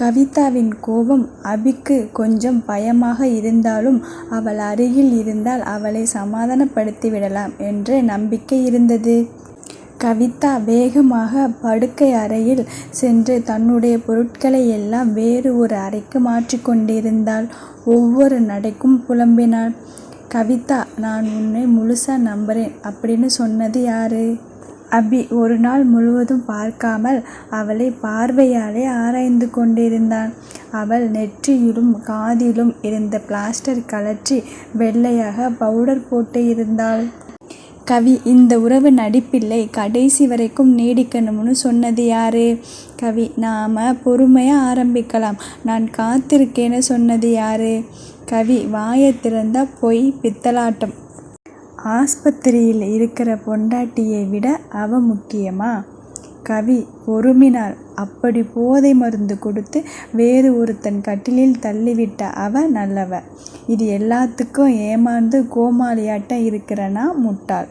கவிதாவின் கோபம் அபிக்கு கொஞ்சம் பயமாக இருந்தாலும் அவள் அருகில் இருந்தால் அவளை சமாதானப்படுத்திவிடலாம் என்ற நம்பிக்கை இருந்தது. கவிதா வேகமாக படுக்கை அறையில் சென்று தன்னுடைய பொருட்களை எல்லாம் வேறு ஒரு அறைக்கு மாற்றிக்கொண்டிருந்தாள். ஒவ்வொரு நடைக்கும் புலம்பினாள். கவிதா, நான் உன்னை முழுசா நம்புறேன் அப்படின்னு சொன்னது யாரு? அபி ஒரு நாள் முழுவதும் பார்க்காமல் அவளை பார்வையாலே ஆராய்ந்து கொண்டிருந்தான். அவள் நெற்றியிலும் காதிலும் இருந்த பிளாஸ்டர் கழற்றி வெள்ளையாக பவுடர் போட்டு இருந்தாள். கவி, இந்த உறவு நடிப்பில்லை, கடைசி வரைக்கும் நீடிக்கணும்னு சொன்னது யாரு? கவி, நாம பொறுமையா ஆரம்பிக்கலாம், நான் காத்திருக்கேன்னு சொன்னது யாரு? கவி, வாயை திறந்தா பொய், பித்தலாட்டம். ஆஸ்பத்திரியில் இருக்கிற பொண்டாட்டியை விட அவ முக்கியமா? கவி பொறுமினாள். அப்படி போதை மருந்து கொடுத்து வேறு ஒருத்தன் கட்டிலில் தள்ளிவிட்ட அவ நல்லவ. இது எல்லாத்துக்கும் ஏமாந்து கோமாளியாட்டம் இருக்கிறனா முட்டாள்.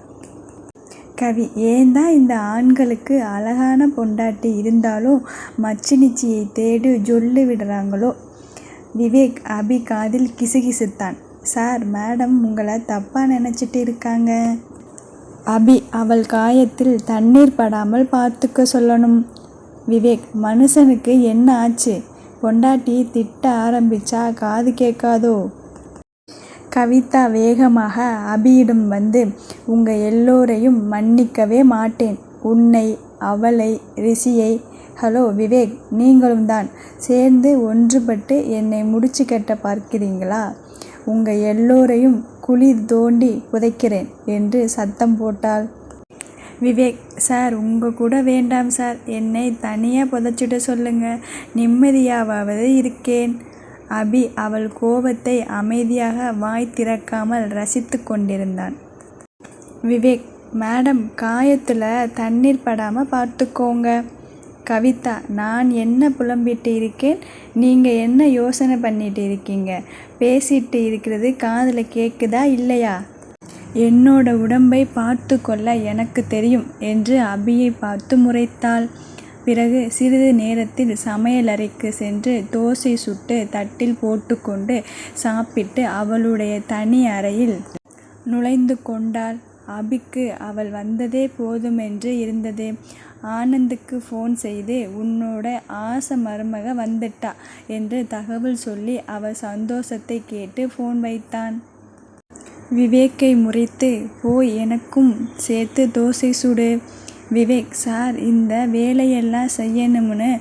கவி, ஏன்தான் இந்த ஆண்களுக்கு அழகான பொண்டாட்டி இருந்தாலும் மச்சினிச்சியை தேடி ஜொல்லு விடுறாங்களோ? விவேக் அபி காதில் கிசுகிசுத்தான். சார், மேடம் உங்களை தப்பாக நினச்சிட்டு இருக்காங்க. அபி, அவள் காயத்தில் தண்ணீர் படாமல் பார்த்துக்க சொல்லணும். விவேக், மனுஷனுக்கு என்ன ஆச்சு? பொண்டாட்டி திட்ட ஆரம்பிச்சா காது கேட்காதோ? கவிதா வேகமாக அபியிடம் வந்து, உங்க எல்லோரையும் மன்னிக்கவே மாட்டேன். உன்னை, அவளை, ரிஷியை. ஹலோ விவேக், நீங்களும் தான் சேர்ந்து ஒன்றுபட்டு என்னை முடிச்சு கட்ட பார்க்கிறீங்களா? உங்க எல்லோரையும் குழி தோண்டி புதைக்கிறேன் என்று சத்தம் போட்டாள். விவேக், சார் உங்க கூட வேண்டாம் சார், என்னை தனியாக புதைச்சிட சொல்லுங்க, நிம்மதியாவது இருக்கேன். அபி அவள் கோபத்தை அமைதியாக வாய் திறக்காமல் ரசித்து கொண்டிருந்தான். விவேக், மேடம் காயத்தில் தண்ணீர் படாமல் பார்த்துக்கோங்க. கவிதா, நான் என்ன புலம்பிட்டு இருக்கேன், நீங்கள் என்ன யோசனை பண்ணிட்டு இருக்கீங்க? பேசிட்டு இருக்கிறது காதில் கேட்குதா இல்லையா? என்னோட உடம்பை பார்த்து கொள்ள எனக்கு தெரியும் என்று அபியை பார்த்து முறைத்தாள். பிறகு சிறிது நேரத்தில் சமையலறைக்கு சென்று தோசை சுட்டு தட்டில் போட்டுக்கொண்டு சாப்பிட்டு அவளுடைய தனி அறையில் நுழைந்து கொண்டாள். அபிக்கு அவள் வந்ததே போதுமென்று இருந்தது. ஆனந்துக்கு ஃபோன் செய்து, உன்னோட ஆசை மருமக வந்துட்டா என்று தகவல் சொல்லி அவள் சந்தோஷத்தை கேட்டு ஃபோன் வைத்தான். விவேக்கை முறைத்து, போய் எனக்கும் சேர்த்து தோசை சுடு. விவேக், சார் இந்த வேலையெல்லாம் செய்யணும்னு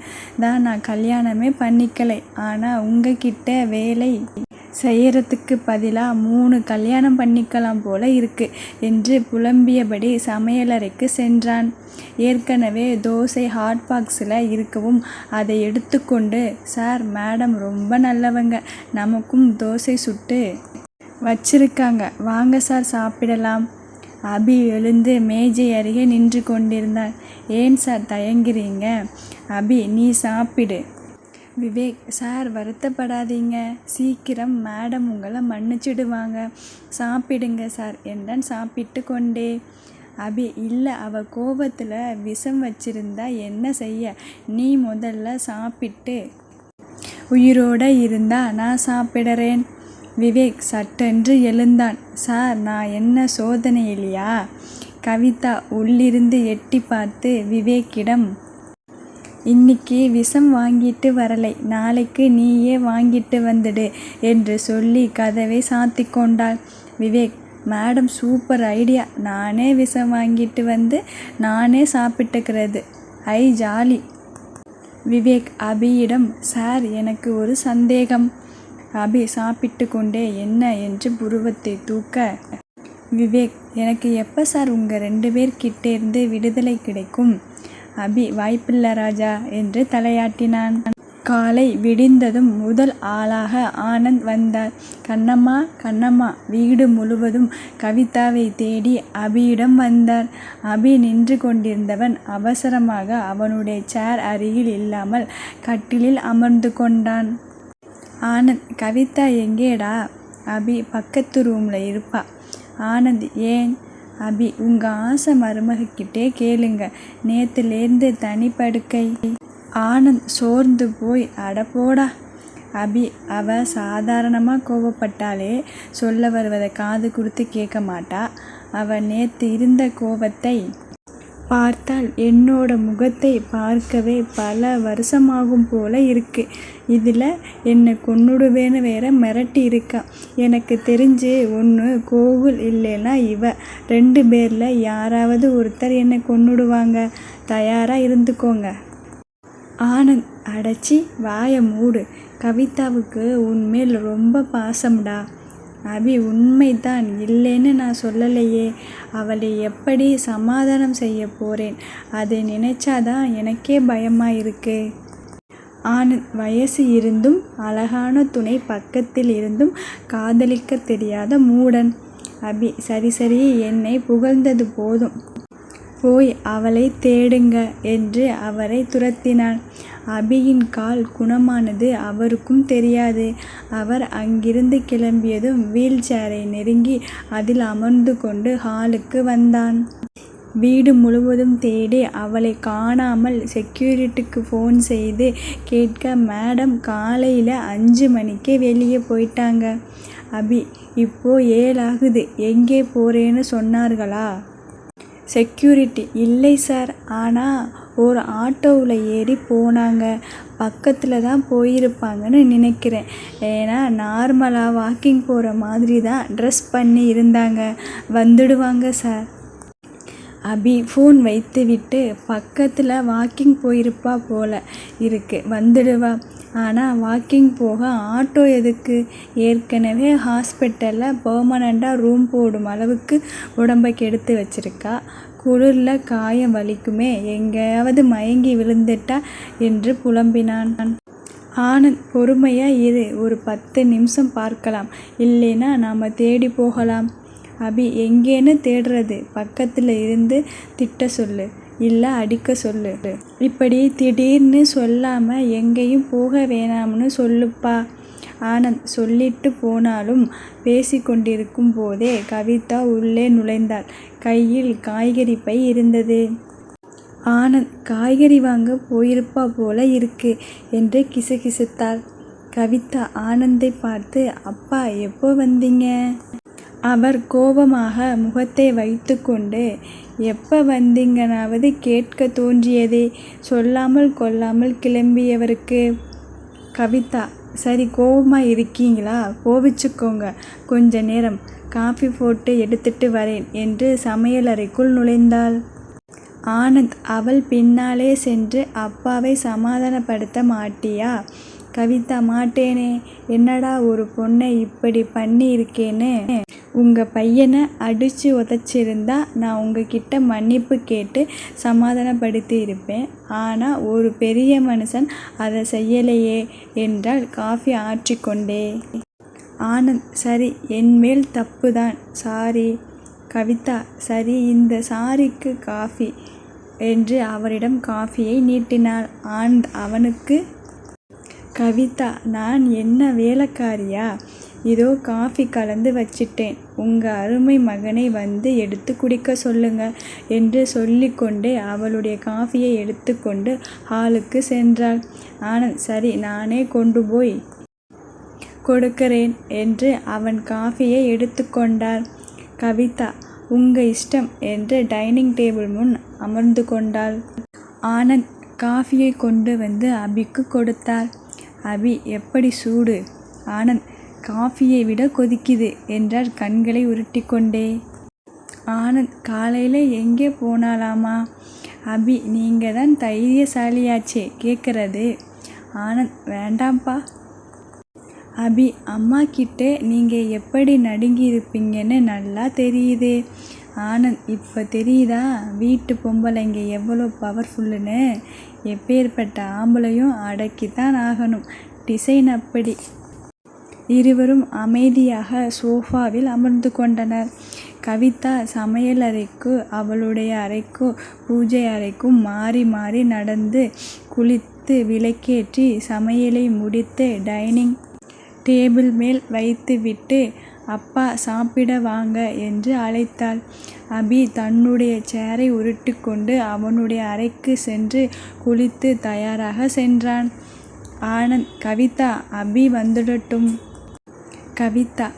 தான் நான் கல்யாணமே பண்ணிக்கலை, ஆனால் உங்ககிட்ட வேலை செய்யறதுக்கு பதிலாக 3 கல்யாணம் பண்ணிக்கலாம் போல இருக்கு என்று புலம்பியபடி சமையலறைக்கு சென்றான். ஏற்கனவே தோசை ஹாட் பாக்ஸில் இருக்கவும் அதை எடுத்துக்கொண்டு, சார் மேடம் ரொம்ப நல்லவங்க, நமக்கும் தோசை சுட்டு வச்சிருக்காங்க, வாங்க சார் சாப்பிடலாம். அபி எழுந்து மேஜை அருகே நின்று கொண்டிருந்தான். ஏன் சார் தயங்குறீங்க? அபி, நீ சாப்பிடு. விவேக், சார் வருத்தப்படாதீங்க, சீக்கிரம் மேடம் உங்களை மன்னிச்சிடுவாங்க, சாப்பிடுங்க சார் என்றான் சாப்பிட்டு கொண்டே. அபி, இல்லை, அவள் கோபத்தில் விஷம் வச்சிருந்தா என்ன செய்ய, நீ முதல்ல சாப்பிட்டு உயிரோடு இருந்தா நான் சாப்பிடுறேன். விவேக் சட்டென்று எழுந்தான். சார், நான் என்ன சோதனையிலையா? கவிதா உள்ளிருந்து எட்டி பார்த்து விவேக்கிடம், இன்னைக்கு விஷம் வாங்கிட்டு வரலை, நாளைக்கு நீயே வாங்கிட்டு வந்துடு என்று சொல்லி கதவை சாத்தி கொண்டாள். விவேக், மேடம் சூப்பர் ஐடியா, நானே விஷம் வாங்கிட்டு வந்து நானே சாப்பிட்டுக்கிறது, ஐ ஜாலி. விவேக் அபியிடம், சார் எனக்கு ஒரு சந்தேகம். அபி சாப்பிட்டு கொண்டே என்ன என்று புருவத்தை தூக்க, விவேக், எனக்கு எப்போ சார் உங்கள் 2 பேர்கிட்டேருந்து விடுதலை கிடைக்கும்? அபி, வாய்ப்பில்லை ராஜா என்று தலையாட்டினான். காலை விடிந்ததும் முதல் ஆளாக ஆனந்த் வந்தார். கண்ணம்மா கண்ணம்மா, வீடு முழுவதும் கவிதாவை தேடி அபியிடம் வந்தார். அபி நின்று கொண்டிருந்தவன் அவசரமாக அவனுடைய சேர் அருகில் இல்லாமல் கட்டிலில் அமர்ந்து கொண்டான். ஆனந்த், கவிதா எங்கேடா? அபி, பக்கத்து ரூமில் இருப்பா. ஆனந்த், ஏன்? அபி, உங்கள் ஆசை மருமகிட்டே கேளுங்க, நேற்றுலேருந்து தனி படுக்கை. ஆனந்த் சோர்ந்து போய் அட போடா அபி, அவ சாதாரணமாக கோபப்பட்டாலே சொல்ல வருவதை காது கொடுத்து கேட்க மாட்டா. அவ நேத்து இருந்த கோபத்தை பார்த்தால் என்னோட முகத்தை பார்க்கவே பல வருஷமாகும் போல இருக்கு. இதில் என்னை கொன்னுடுவேன்னு வேற மிரட்டி இருக்கா. எனக்கு தெரிஞ்சு ஒன்று கோகுல் இல்லைன்னா இவ 2 பேரில் யாராவது ஒருத்தர் என்னை கொன்னுடுவாங்க. தயாராக இருந்துக்கோங்க. ஆனந்த் அடைச்சி வாயை மூடு. கவிதாவுக்கு உன்மேல் ரொம்ப பாசம்டா. அபி, உண்மைதான், இல்லைன்னு நான் சொல்லலையே. அவளை எப்படி சமாதானம் செய்ய போறேன், அதை நினைச்சாதான் எனக்கே பயமா இருக்கு. ஆனந்த் வயசு இருந்தும் அழகான துணை பக்கத்தில் இருந்தும் காதலிக்க தெரியாத மூடன். அபி, சரி சரி, என்னை புகழ்ந்தது போதும், போய் அவளை தேடுங்க என்று அவரை துரத்தினான். அபியின் கால் குணமானது அவருக்கும் தெரியாது. அவர் அங்கிருந்து கிளம்பியதும் வீல் சேரை நெருங்கி அதில் அமர்ந்து கொண்டு ஹாலுக்கு வந்தான். வீடு முழுவதும் தேடி அவளை காணாமல் செக்யூரிட்டிக்கு ஃபோன் செய்து கேட்க, மேடம் காலையில் 5 மணிக்கே வெளியே போயிட்டாங்க. அபி, இப்போ 7 ஆகுது, எங்கே போறேன்னு சொன்னார்களா? செக்யூரிட்டி, இல்லை சார், ஆனால் ஒரு ஆட்டோவில் ஏறி போனாங்க. பக்கத்தில் தான் போயிருப்பாங்கன்னு நினைக்கிறேன். ஏன்னா நார்மலாக வாக்கிங் போகிற மாதிரி தான் ட்ரெஸ் பண்ணி இருந்தாங்க. வந்துடுவாங்க சார். அபி ஃபோன் வைத்து விட்டு, பக்கத்தில் வாக்கிங் போயிருப்பா போல இருக்கு, வந்துடுவா. ஆனால் வாக்கிங் போக ஆட்டோ எதுக்கு? ஏற்கனவே ஹாஸ்பிட்டலில் பெர்மனண்ட்டாக ரூம் போடும் அளவுக்கு உடம்பை கெடுத்து வச்சிருக்கா. குளிரில் காயம் வலிக்குமே, எங்கேயாவது மயங்கி விழுந்துட்டா என்று புலம்பினான். ஆனந்த், பொறுமையாக இரு, ஒரு 10 நிமிஷம் பார்க்கலாம், இல்லைன்னா நாம் தேடி போகலாம். அபி, எங்கேன்னு தேடுறது? பக்கத்தில் இருந்து திட்ட சொல்லு, இல்லை அடிக்க சொல்லு. இப்படி திடீர்னு சொல்லாமல் எங்கேயும் போக வேணாம்னு சொல்லுப்பா. ஆனந்த் சொல்லிட்டு போனாலும் பேசிக்கொண்டிருக்கும் போதே கவிதா உள்ளே நுழைந்தாள். கையில் காய்கறி பை இருந்தது. ஆனந்த் காய்கறி வாங்க போயிருப்பா போல இருக்கு என்று கிசுகிசுத்தாள். கவிதா ஆனந்தை பார்த்து, அப்பா எப்போ வந்தீங்க? அவர் கோபமாக முகத்தை வைத்து கொண்டு, எப்போ வந்தீங்கனாவது கேட்க தோன்றியதே, சொல்லாமல் கொள்ளாமல் கிளம்பியவருக்கு. கவிதா, சரி, கோபமாக இருக்கீங்களா? கோபிச்சுக்கோங்க, கொஞ்ச நேரம் காஃபி போட்டு எடுத்துட்டு வரேன் என்று சமையலறைக்குள் நுழைந்தாள். ஆனந்த் அவள் பின்னாலே சென்று, அப்பாவை சமாதானப்படுத்த மாட்டியா? கவிதா, மாட்டேனே. என்னடா ஒரு பொண்ணை இப்படி பண்ணி இருக்கேன்னு. உங்கள் பையனை அடித்து உதச்சிருந்தா நான் உங்ககிட்ட மன்னிப்பு கேட்டு சமாதானப்படுத்தி இருப்பேன். ஆனால் ஒரு பெரிய மனுஷன் அதை செய்யலையே என்றால் காஃபி ஆற்றிக்கொண்டே. ஆனந்த், சரி, என்மேல் தப்பு தான், சாரி. கவிதா, சரி, இந்த சாரிக்கு காஃபி என்று அவரிடம் காஃபியை நீட்டினாள். ஆனந்த் அவனுக்கு, கவிதா, நான் என்ன வேலைக்காரியா? இதோ காஃபி கலந்து வச்சிட்டேன், உங்கள் அருமை மகனை வந்து எடுத்து குடிக்க சொல்லுங்க என்று சொல்லிக்கொண்டே அவளுடைய காஃபியை எடுத்துக்கொண்டு ஹாலுக்கு சென்றாள். ஆனந்த், சரி, நானே கொண்டு போய் கொடுக்கிறேன் என்று அவன் காஃபியை எடுத்துக்கொண்டார். கவிதா, உங்கள் இஷ்டம் என்று டைனிங் டேபிள் முன் அமர்ந்து கொண்டாள். ஆனந்த் காஃபியை கொண்டு வந்து அபிக்கு கொடுத்தார். அபி, எப்படி சூடு? ஆனந்த், காஃபியை விட கொதிக்குது என்றார் கண்களை உருட்டிக்கொண்டே. ஆனந்த், காலையில் எங்கே போனாலாமா? அபி, நீங்கள் தான் தைரியசாலியாச்சே, கேட்குறது. ஆனந்த், வேண்டாம்ப்பா. அபி, அம்மா கிட்டே நீங்கள் எப்படி நடுங்கி இருப்பீங்கன்னு நல்லா தெரியுதே. ஆனந்த், இப்போ தெரியுதா வீட்டு பொம்பளைங்க எவ்வளோ பவர்ஃபுல்லுன்னு? எப்பேற்பட்ட ஆம்பளையும் அடக்கித்தான் ஆகணும், டிசைன் அப்படி. இருவரும் அமைதியாக சோஃபாவில் அமர்ந்து கொண்டனர். கவிதா சமையலறைக்கு அவளுடைய அறைக்கும் பூஜை அறைக்கும் மாறி மாறி நடந்து குளித்து விளக்கேற்றி சமையலை முடித்து டைனிங் டேபிள் மேல் வைத்துவிட்டு அப்பா சாப்பிட வாங்க என்று அழைத்தாள். அபி தன்னுடைய சேரை உருட்டிக்கொண்டு அவனுடைய அறைக்கு சென்று குளித்து தயாராக சென்றான். ஆனந்த், கவிதா, அபி வந்துடட்டும். கவிதா: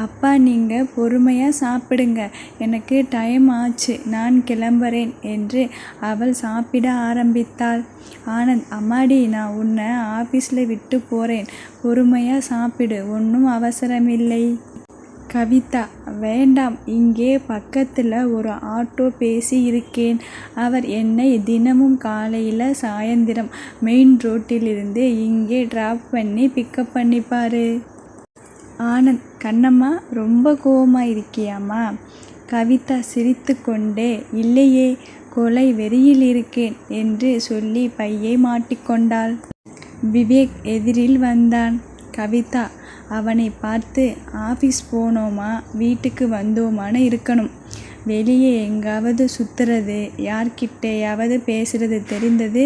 அப்பா, நீங்கள் பொறுமையாக சாப்பிடுங்க, எனக்கு டைம் ஆச்சு, நான் கிளம்புறேன் என்று அவள் சாப்பிட ஆரம்பித்தாள். ஆனந்த்: அம்மாடி, நான் உன்னை ஆஃபீஸில் விட்டு போகிறேன், பொறுமையாக சாப்பிடு, ஒன்றும் அவசரமில்லை. கவிதா: வேண்டாம், இங்கே பக்கத்தில் ஒரு ஆட்டோ பேசி இருக்கேன், அவர் என்னை தினமும் காலையில் சாயந்தரம் மெயின் ரோட்டிலிருந்து இங்கே ட்ராப் பண்ணி பிக்கப் பண்ணிப்பார். ஆனந்த்: கண்ணம்மா, ரொம்ப கோவமாக இருக்கியாம்மா? கவிதா சிரித்து கொண்டே, இல்லையே, கொலை வெறியில் இருக்கேன் என்று சொல்லி பையை மாட்டிக்கொண்டாள். விவேக் எதிரில் வந்தான். கவிதா அவனை பார்த்து, ஆஃபீஸ் போனோமா வீட்டுக்கு வந்தோமான்னு இருக்கணும், வெளியே எங்காவது சுற்றுறது, யார்கிட்டையாவது பேசுறது தெரிந்தது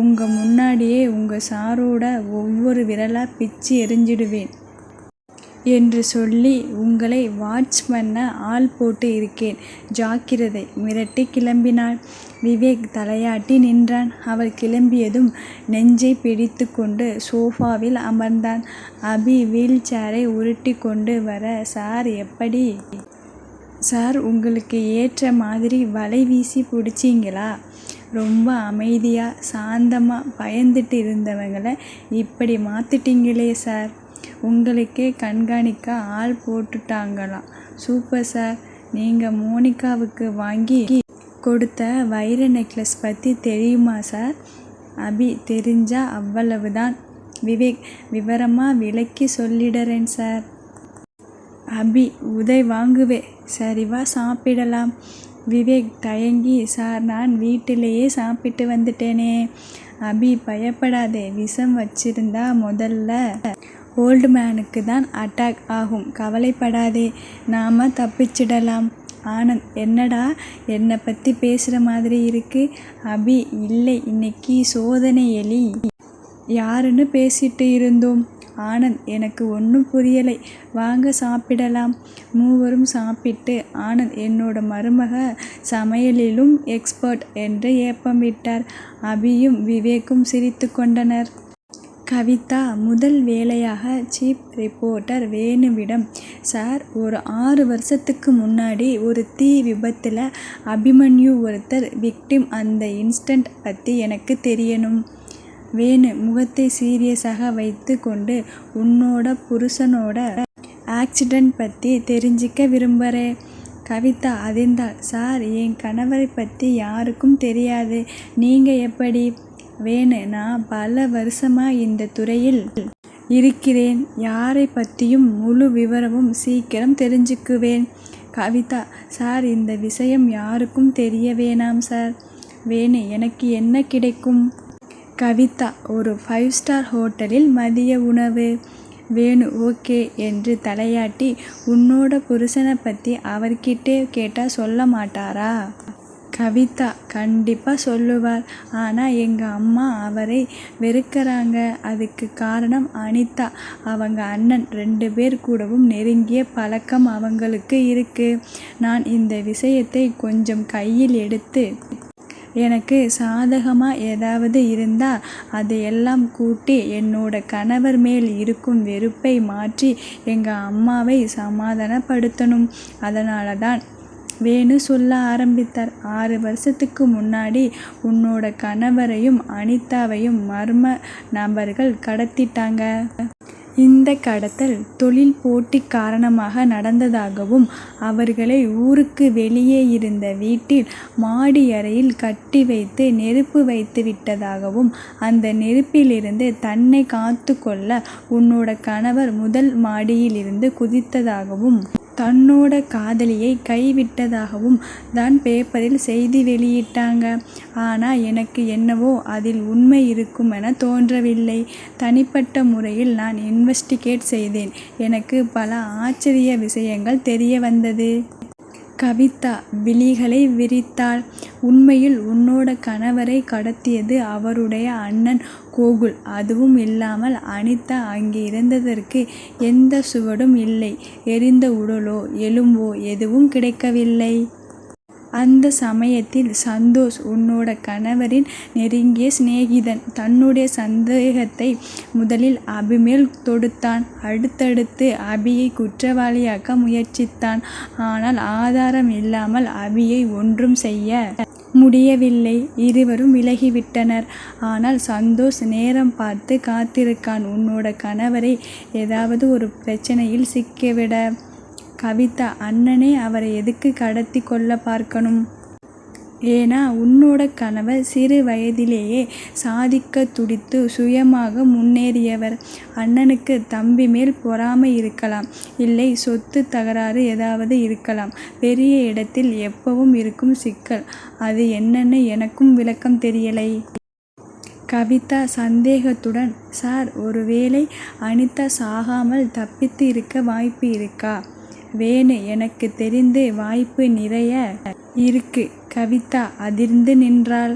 உங்கள் முன்னாடியே உங்கள் சாரோட ஒவ்வொரு விரலாக பிச்சு எறிஞ்சிடுவேன் என்று சொல்லி உங்களை வாட்ச் பண்ண ஆள் போட்டு இருக்கேன், ஜாக்கிரதை, மிரட்டி கிளம்பினாள். விவேக் தலையாட்டி நின்றான். அவள் கிளம்பியதும் நெஞ்சை பிடித்து கொண்டு சோஃபாவில் அமர்ந்தான். அபி வீல் சேரை உருட்டி கொண்டு வர, சார் எப்படி சார், உங்களுக்கு ஏற்ற மாதிரி வலை வீசி பிடிச்சிங்களா? ரொம்ப அமைதியாக சாந்தமாக பயந்துட்டு இருந்தவங்களை இப்படி மாற்றிட்டீங்களே சார், உங்களுக்கே கண்காணிக்க ஆள் போட்டுட்டாங்களாம், சூப்பர் சார். நீங்கள் மோனிகாவுக்கு வாங்கி கொடுத்த வைர நெக்லஸ் பற்றி தெரியுமா சார்? அபி: தெரிஞ்சா அவ்வளவுதான். விவேக்: விவரமாக விளக்கி சொல்லிடுறேன் சார். அபி: உதை வாங்குவே, சரிவா சாப்பிடலாம். விவேக் தயங்கி, சார், நான் வீட்டிலேயே சாப்பிட்டு வந்துட்டேனே. அபி: பயப்படாதே, விஷம் வச்சிருந்தா முதல்ல ஓல்டு மேனுக்கு தான் அட்டாக் ஆகும், கவலைப்படாதே, நாம் தப்பிச்சிடலாம். ஆனந்த்: என்னடா என்னை பற்றி பேசுகிற மாதிரி இருக்கு? அபி: இல்லை, இன்னைக்கு சோதனை எலி யாருன்னு பேசிட்டு இருந்தோம். ஆனந்த்: எனக்கு ஒன்றும் புரியலை, வாங்க சாப்பிடலாம். மூவரும் சாப்பிட்டு ஆனந்த் என்னோட மருமக சமையலிலும் எக்ஸ்பர்ட் என்று ஏப்பம் விட்டார். அபியும் விவேக்கும் சிரித்து கொண்டனர். கவிதா முதல் வேலையாக சீஃப் ரிப்போர்ட்டர் வேணுவிடம், சார், ஒரு 6 வருஷத்துக்கு முன்னாடி ஒரு தீ விபத்தில் அபிமன்யு ஒருத்தர் விக்டிம், அந்த இன்சிடெண்ட் பற்றி எனக்கு தெரியணும். வேணு முகத்தை சீரியஸாக வைத்து கொண்டு, உன்னோட புருஷனோட ஆக்சிடெண்ட் பற்றி தெரிஞ்சிக்க விரும்புகிறேன். கவிதா அதிர்ந்தாள். சார், என் கணவரை பற்றி யாருக்கும் தெரியாது, நீங்கள் எப்படி? வேணு: நான் பல வருஷமாக இந்த துறையில் இருக்கிறேன், யாரை பற்றியும் முழு விவரமும் சீக்கிரம் தெரிஞ்சுக்குவேன். கவிதா: சார், இந்த விஷயம் யாருக்கும் தெரிய வேணாம் சார். வேணு: எனக்கு என்ன கிடைக்கும்? கவிதா: ஒரு 5 ஸ்டார் ஹோட்டலில் மதிய உணவு. வேணு ஓகே என்று தலையாட்டி, உன்னோட புருஷனை பற்றி அவர்கிட்டே கேட்டால் சொல்ல மாட்டாரா? கவிதா: கண்டிப்பாக சொல்லுவார், ஆனால் எங்கள் அம்மா அவரை வெறுக்கிறாங்க, அதுக்கு காரணம் அனிதா, அவங்க அண்ணன் 2 பேர் கூடவும் நெருங்கிய பழக்கம் அவங்களுக்கு இருக்கு. நான் இந்த விஷயத்தை கொஞ்சம் கையில் எடுத்து எனக்கு சாதகமாக ஏதாவது இருந்தால் அதையெல்லாம் கூட்டி என்னோட கணவர் மேல் இருக்கும் வெறுப்பை மாற்றி எங்கள் அம்மாவை சமாதானப்படுத்தணும், அதனால தான். வேணு சொல்ல ஆரம்பித்தார். 6 வருஷத்துக்கு முன்னாடி உன்னோட கணவரையும் அனிதாவையும் மர்ம நபர்கள் கடத்திட்டாங்க. இந்த கடத்தல் தொழில் போட்டி காரணமாக நடந்ததாகவும், அவர்களை ஊருக்கு வெளியே இருந்த வீட்டில் மாடி அறையில் கட்டி வைத்து நெருப்பு வைத்து விட்டதாகவும், அந்த நெருப்பிலிருந்து தன்னை காத்து கொள்ள உன்னோட கணவர் முதல் மாடியிலிருந்து குதித்ததாகவும், தன்னோட காதலியை கைவிட்டதாகவும் தான் பேப்பரில் செய்தி வெளியிட்டாங்க. ஆனால் எனக்கு என்னவோ அதில் உண்மை இருக்கும் என தோன்றவில்லை. தனிப்பட்ட முறையில் நான் இன்வெஸ்டிகேட் செய்தேன். எனக்கு பல ஆச்சரிய விஷயங்கள் தெரிய வந்தது. கவிதா விழிகளை விரித்தாள். உண்மையில் உன்னோட கணவரை கடத்தியது அவருடைய அண்ணன் கோகுல். அதுவும் இல்லாமல் அனிதா அங்கே இருந்ததற்கு எந்த சுவடும் இல்லை. எரிந்த உடலோ எலும்போ எதுவும் கிடைக்கவில்லை. அந்த சமயத்தில் சந்தோஷ், உன்னோட கணவரின் நெருங்கிய சிநேகிதன், தன்னுடைய சந்தேகத்தை முதலில் அபி மேல் தொடுத்தான். அடுத்தடுத்து அபியை குற்றவாளியாக்க முயற்சித்தான். ஆனால் ஆதாரம் இல்லாமல் அபியை ஒன்றும் செய்ய முடியவில்லை. இருவரும் விலகிவிட்டனர். ஆனால் சந்தோஷ் நேரம் பார்த்து காத்திருக்கான், உன்னோட கணவரை ஏதாவது ஒரு பிரச்சனையில் சிக்கிவிட. கவிதா, அண்ணனே அவரை எதுக்கு கடத்தி கொள்ள பார்க்கணும்? ஏன்னா உன்னோட கணவர் சிறு வயதிலேயே சாதிக்க துடித்து சுயமாக முன்னேறியவர். அண்ணனுக்கு தம்பி மேல் பொறாமை இருக்கலாம், இல்லை சொத்து தகராறு ஏதாவது இருக்கலாம். பெரிய இடத்தில் எப்பவும் இருக்கும் சிக்கல், அது என்னன்னு எனக்கும் விளக்கம் தெரியலை. கவிதா சந்தேகத்துடன், சார், ஒருவேளை அனிதா சாகாமல் தப்பித்து இருக்க வாய்ப்பு இருக்கா? வேணு, எனக்கு தெரிந்து வாய்ப்பு நிறைய இருக்கு. கவிதா அதிர்ந்து நின்றாள்.